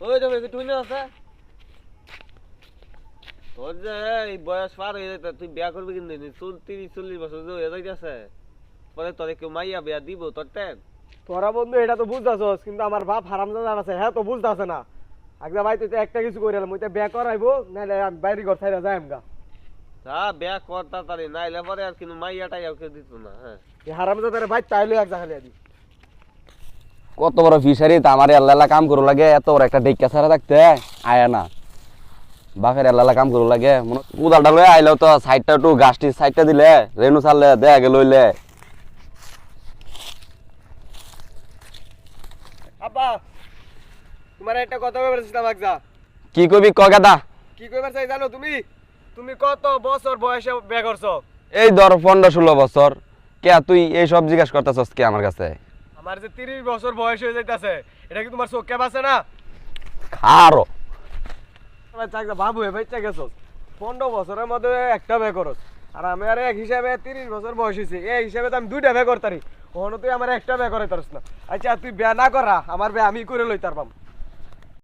ওই তুমি কি তুই না আছে তোর যে এই বয়স পার হয়ে যেতে তুই বিয়া করবি কিন্তু 30-40 বছর যে হয়ে যাইতেছে পরে তোরে কেউ মাইয়া বিয়া দিব তোর টাইম তোরা বন্ধু এটা তো বুঝতাছস, কিন্তু আমার বাপ হারামজাদা আছে, হ্যাঁ তো বুঝতাছে না। আগে ভাই তুই তো একটা কিছু করে এলাম, ওইটা বিয়া করাইবো নাহলে আমি বাইরে ঘর ছাইরা যাই আমগা। যা বিয়া কর তাড়াতাড়ি নাইলে পরে আর কিন্তু মাইয়াটাই আর কেউ দিত না। হ্যাঁ এই হারামজাদার ভাই তাইলে এক জায়গায় আদি কত বড় ফিশারি তা আমার আল্লাহ কাম করু লাগে, এত বড় একটা ডেকা ছাড়া থাকতে আয়া না বাপের আল্লাহ কাম করু লাগে। উদালটা লয়ে আইলেও তো সাইডটা একটু গাছটি সাইডটা দিলে রেনু ছাড়লে দে আগে লইলে। আব্বা তোমার একটা কথা বলছিলাম আগজা। কি কবি কগাদা? কি কইবার চাই জানো তুমি? তুমি কত বছর বয়সে বিয়ে করছো? এই ধর 15-16 বছর। কে তুই এই সব জিজ্ঞাসা করতেছস কে আমার কাছে? আমার যে 30 বছর বয়স হয়ে যাইতাছে, এটা কি তোমার চোখে বাসে না? খারো ভাই চাকদা বাবু হে ভাই চাকেছস 15 বছরের মধ্যে একটা বিয়ে করছ, আর আমি আর এক হিসাবে 30 বছর বয়স হইছে, এই হিসাবে তো আমি দুইটা বিয়ে করতারি, ওহনো তুই আমার একটা বিয়ে করাইতারস না। আচ্ছা তুই বিয়ে না করা, আমার বিয়ে আমি করে লইতারবাম।